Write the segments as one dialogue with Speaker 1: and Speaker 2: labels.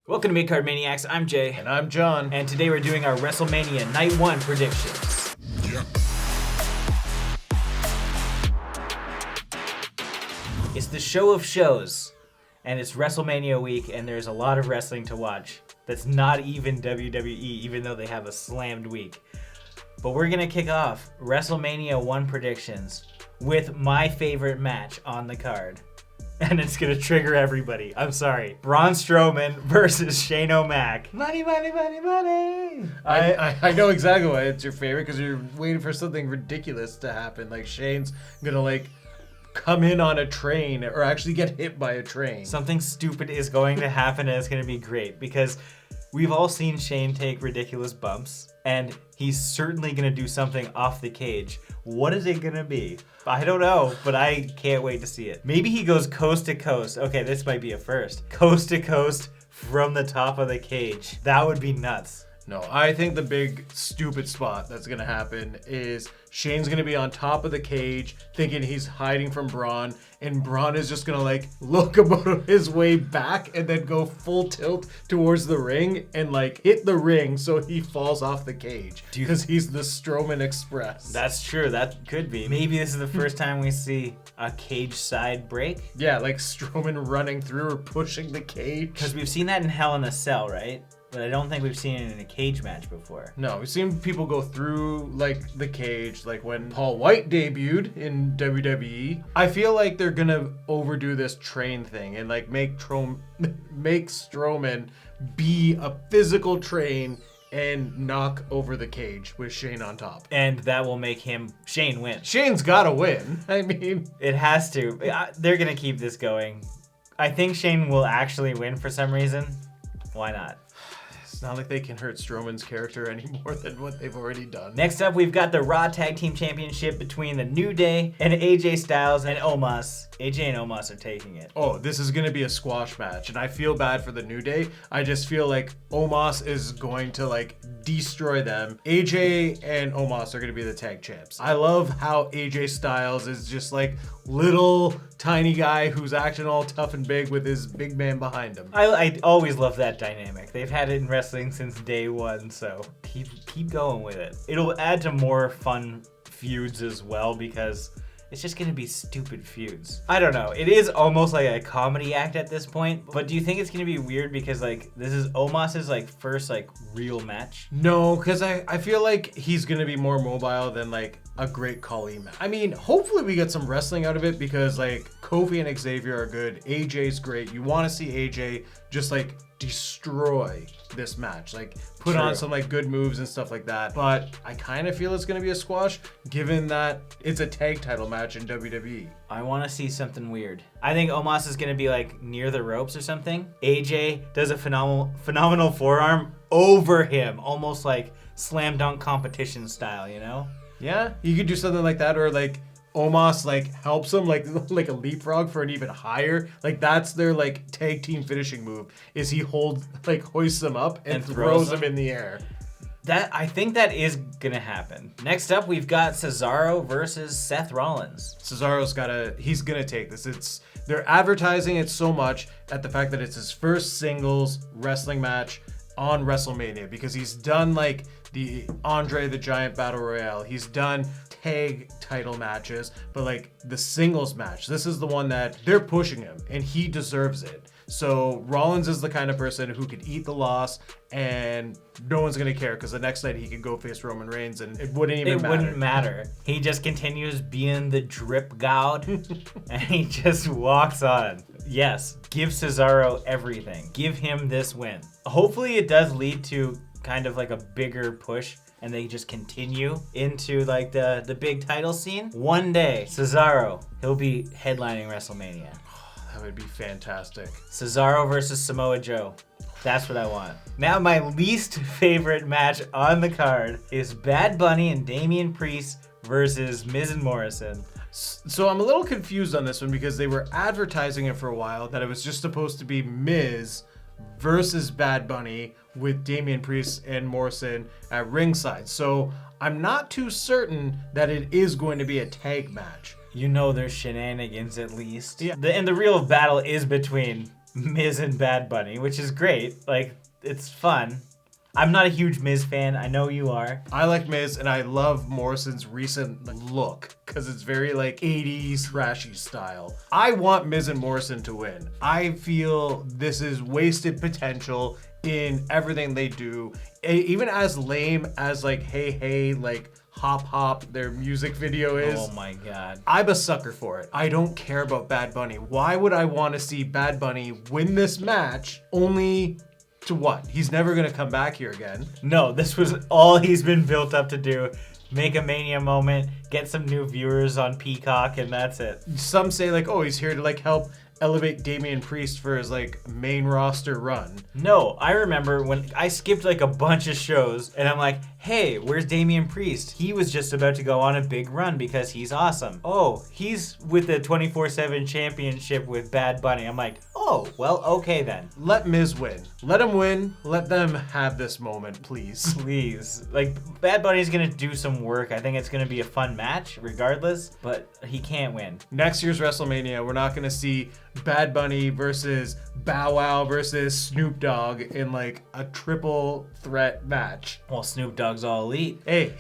Speaker 1: Welcome to Midcard Maniacs. I'm Jay.
Speaker 2: And I'm John.
Speaker 1: And today we're doing our WrestleMania Night 1 predictions.
Speaker 2: Yeah.
Speaker 1: It's the show of shows, and it's WrestleMania week, and there's a lot of wrestling to watch that's not even WWE, even though they have a slammed week. But we're going to kick off WrestleMania 1 predictions with my favorite match on the card. And it's going to trigger everybody. I'm sorry. Braun Strowman versus Shane O'Mac. Money, money, money, money.
Speaker 2: I know exactly why it's your favorite, because you're waiting for something ridiculous to happen. Like Shane's going to come in on a train or actually get hit by a train.
Speaker 1: Something stupid is going to happen, and it's going to be great because we've all seen Shane take ridiculous bumps, and he's certainly going to do something off the cage. What is it going to be? I don't know, but I can't wait to see it. Maybe he goes coast to coast. Okay, this might be a first. Coast to coast from the top of the cage. That would be nuts.
Speaker 2: No, I think the big stupid spot that's going to happen is Shane's going to be on top of the cage thinking he's hiding from Braun, and Braun is just going to look about his way back and then go full tilt towards the ring and hit the ring so he falls off the cage because he's the Strowman Express.
Speaker 1: That's true. That could be. Maybe this is the first time we see a cage side break.
Speaker 2: Yeah, like Strowman running through or pushing the cage.
Speaker 1: Because we've seen that in Hell in a Cell, right? But I don't think we've seen it in a cage match before.
Speaker 2: No, we've seen people go through the cage, like when Paul White debuted in WWE. I feel like they're gonna overdo this train thing and make Strowman be a physical train and knock over the cage with Shane on top.
Speaker 1: And that will make Shane win.
Speaker 2: Shane's gotta win. I mean,
Speaker 1: it has to. They're gonna keep this going. I think Shane will actually win for some reason. Why not?
Speaker 2: It's not like they can hurt Strowman's character any more than what they've already done.
Speaker 1: Next up, we've got the Raw Tag Team Championship between the New Day and AJ Styles and Omos. AJ and Omos are taking it.
Speaker 2: Oh, this is going to be a squash match, and I feel bad for the New Day. I just feel like Omos is going to destroy them. AJ and Omos are going to be the tag champs. I love how AJ Styles is just little tiny guy who's acting all tough and big with his big man behind him.
Speaker 1: I always love that dynamic. They've had it in wrestling since day one, so keep going with it. It'll add to more fun feuds as well because it's just going to be stupid feuds. I don't know. It is almost like a comedy act at this point, but do you think it's going to be weird because this is Omos's first real match?
Speaker 2: No, because I feel like he's going to be more mobile than a Great Khali match. I mean, hopefully we get some wrestling out of it because Kofi and Xavier are good. AJ's great. You want to see AJ just destroy this match, put
Speaker 1: True.
Speaker 2: on some good moves and stuff like that. But I kind of feel it's going to be a squash given that it's a tag title match in WWE.
Speaker 1: I want to see something weird. I think Omos is going to be near the ropes or something. AJ does a phenomenal forearm over him, almost slam dunk competition style, you know?
Speaker 2: Yeah, you could do something like that, or Omos helps him like a leapfrog for an even higher. That's their tag team finishing move. Is he hoists them up and throws them in the air.
Speaker 1: I think that is gonna happen. Next up, we've got Cesaro versus Seth Rollins.
Speaker 2: Cesaro's he's gonna take this. They're advertising it so much at the fact that it's his first singles wrestling match on WrestleMania because he's done the Andre the Giant Battle Royale. He's done tag title matches, but the singles match, this is the one that they're pushing him and he deserves it. So Rollins is the kind of person who could eat the loss and no one's going to care because the next night he could go face Roman Reigns and it wouldn't matter.
Speaker 1: He just continues being the drip god and he just walks on. Yes, give Cesaro everything. Give him this win. Hopefully it does lead to kind of a bigger push and they just continue into the big title scene. One day, Cesaro, he'll be headlining WrestleMania.
Speaker 2: That would be fantastic.
Speaker 1: Cesaro versus Samoa Joe. That's what I want. Now my least favorite match on the card is Bad Bunny and Damian Priest versus Miz and Morrison.
Speaker 2: So I'm a little confused on this one because they were advertising it for a while that it was just supposed to be Miz versus Bad Bunny with Damian Priest and Morrison at ringside. So I'm not too certain that it is going to be a tag match.
Speaker 1: You know there's shenanigans at least. Yeah. And the real battle is between Miz and Bad Bunny, which is great. Like, it's fun. I'm not a huge Miz fan. I know you are.
Speaker 2: I like Miz, and I love Morrison's recent look because it's very like 80s trashy style. I want Miz and Morrison to win. I feel this is wasted potential in everything they do. Even as lame as like Hey Hey, like Hop Hop, their music video is.
Speaker 1: Oh my God.
Speaker 2: I'm a sucker for it. I don't care about Bad Bunny. Why would I want to see Bad Bunny win this match only to what? He's never going to come back here again.
Speaker 1: No, this was all he's been built up to do. Make a Mania moment, get some new viewers on Peacock, and that's it.
Speaker 2: Some say like, oh, he's here to like help elevate Damian Priest for his like main roster run.
Speaker 1: No, I remember when I skipped like a bunch of shows and I'm like, hey, where's Damian Priest? He was just about to go on a big run because he's awesome. Oh, he's with the 24/7 championship with Bad Bunny. I'm like, oh, well, okay then.
Speaker 2: Let Miz win. Let him win. Let them have this moment, please.
Speaker 1: Please. Like, Bad Bunny's gonna do some work. I think it's gonna be a fun match regardless, but he can't win.
Speaker 2: Next year's WrestleMania, we're not gonna see Bad Bunny versus Bow Wow versus Snoop Dogg in like a triple threat match.
Speaker 1: Well, Snoop Dogg's all elite.
Speaker 2: Hey,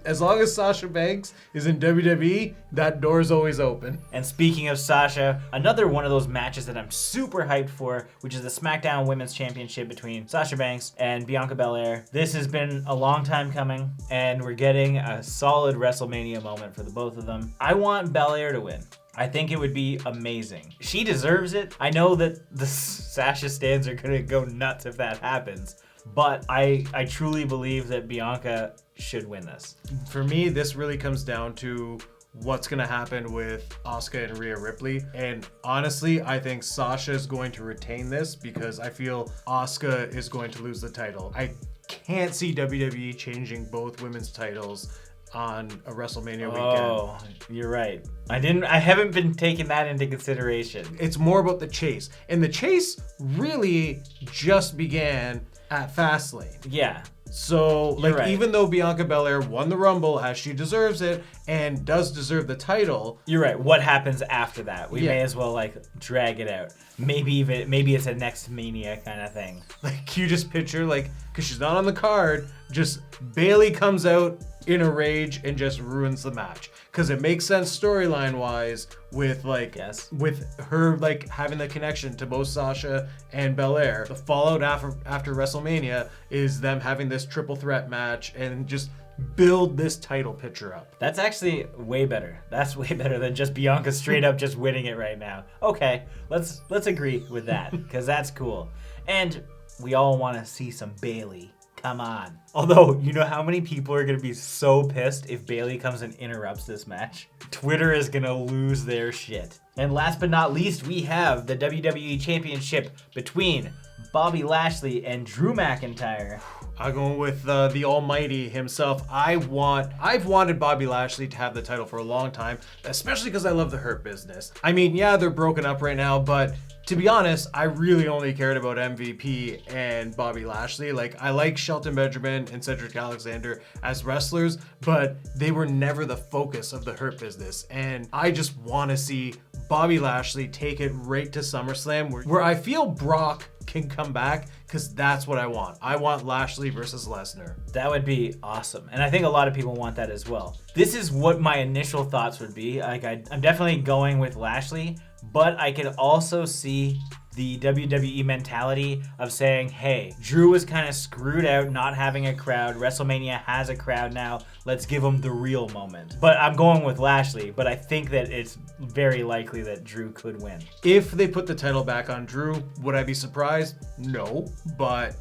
Speaker 2: as long as Sasha Banks is in WWE, that door's always open.
Speaker 1: And speaking of Sasha, another one of those matches that I'm super hyped for, which is the SmackDown Women's Championship between Sasha Banks and Bianca Belair. This has been a long time coming, and we're getting a solid WrestleMania moment for the both of them. I want Belair to win. I think it would be amazing. She deserves it. I know that the Sasha stans are gonna go nuts if that happens, but I truly believe that Bianca should win this.
Speaker 2: For me, this really comes down to what's going to happen with Asuka and Rhea Ripley. And honestly, I think Sasha is going to retain this because I feel Asuka is going to lose the title. I can't see WWE changing both women's titles on a WrestleMania weekend.
Speaker 1: Oh, you're right. I haven't been taking that into consideration.
Speaker 2: It's more about the chase. And the chase really just began at Fastlane.
Speaker 1: Yeah.
Speaker 2: So, like,
Speaker 1: right.
Speaker 2: Even though Bianca Belair won the Rumble as she deserves it and does deserve the title.
Speaker 1: You're right. What happens after that? We
Speaker 2: Yeah.
Speaker 1: may as well, like, drag it out. Maybe it's a next Mania kind of thing.
Speaker 2: Like, you just picture, like, because she's not on the card, just Bayley comes out in a rage and just ruins the match. Because it makes sense storyline-wise with, like,
Speaker 1: Yes.
Speaker 2: with her, like, having the connection to both Sasha and Belair. The fallout after WrestleMania is them having this triple threat match and just build this title picture up.
Speaker 1: That's actually way better. That's way better than just Bianca straight up just winning it right now. Okay, let's agree with that, because that's cool. And we all want to see some Bayley. Come on. Although, you know how many people are going to be so pissed if Bayley comes and interrupts this match? Twitter is going to lose their shit. And last but not least, we have the WWE Championship between Bobby Lashley and Drew McIntyre.
Speaker 2: I'm going with the Almighty himself. I've wanted Bobby Lashley to have the title for a long time, especially because I love the Hurt Business. I mean, yeah, they're broken up right now, but to be honest, I really only cared about MVP and Bobby Lashley. Like, I like Shelton Benjamin and Cedric Alexander as wrestlers, but they were never the focus of the Hurt Business. And I just want to see Bobby Lashley take it right to SummerSlam, where I feel Brock can come back, because that's what I want. I want Lashley versus Lesnar.
Speaker 1: That would be awesome. And I think a lot of people want that as well. This is what my initial thoughts would be. Like, I'm definitely going with Lashley, but I could also see the WWE mentality of saying, hey, Drew was kind of screwed out not having a crowd. WrestleMania has a crowd now. Let's give him the real moment. But I'm going with Lashley, but I think that it's very likely that Drew could win.
Speaker 2: If they put the title back on Drew, would I be surprised? No, but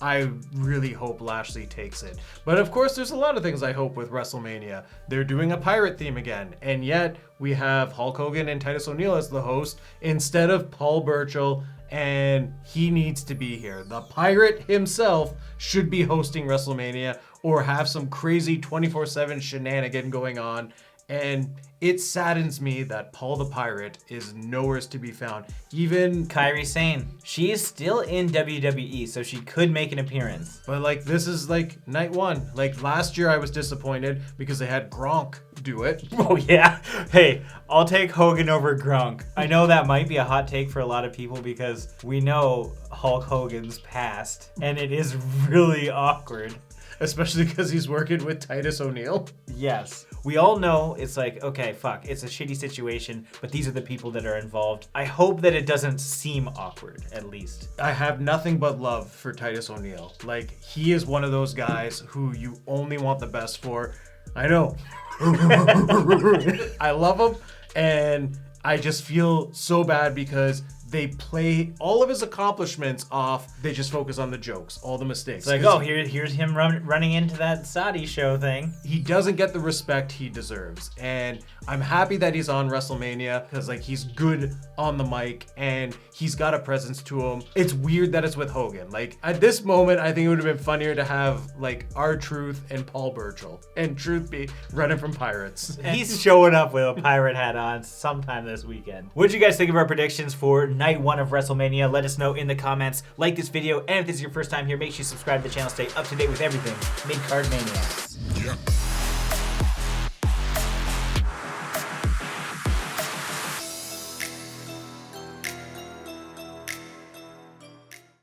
Speaker 2: I really hope Lashley takes it. But of course, there's a lot of things I hope with WrestleMania. They're doing a pirate theme again, and yet we have Hulk Hogan and Titus O'Neil as the host instead of Paul Burchill, and he needs to be here. The pirate himself should be hosting WrestleMania or have some crazy 24/7 shenanigan going on. And it saddens me that Paul the Pirate is nowhere to be found. Even
Speaker 1: Kairi Sane, she is still in WWE, so she could make an appearance.
Speaker 2: But like, this is like night one. Like last year I was disappointed because they had Gronk do it.
Speaker 1: Oh yeah. Hey, I'll take Hogan over Gronk. I know that might be a hot take for a lot of people because we know Hulk Hogan's past and it is really awkward.
Speaker 2: Especially because he's working with Titus O'Neil.
Speaker 1: Yes. We all know it's like, okay, fuck, it's a shitty situation, but these are the people that are involved. I hope that it doesn't seem awkward, at least.
Speaker 2: I have nothing but love for Titus O'Neil. Like, he is one of those guys who you only want the best for. I know. I love him, and I just feel so bad because they play all of his accomplishments off. They just focus on the jokes, all the mistakes.
Speaker 1: It's like, oh, here's him running into that Saudi show thing.
Speaker 2: He doesn't get the respect he deserves. And I'm happy that he's on WrestleMania because, like, he's good on the mic and he's got a presence to him. It's weird that it's with Hogan. Like, at this moment, I think it would have been funnier to have, like, R-Truth and Paul Burchill. And Truth be running from Pirates.
Speaker 1: He's showing up with a pirate hat on sometime this weekend. What'd you guys think of our predictions for night one of WrestleMania? Let us know in the comments. Like this video, and if this is your first time here, make sure you subscribe to the channel. Stay up to date with everything Midcard Maniacs.
Speaker 3: Yeah.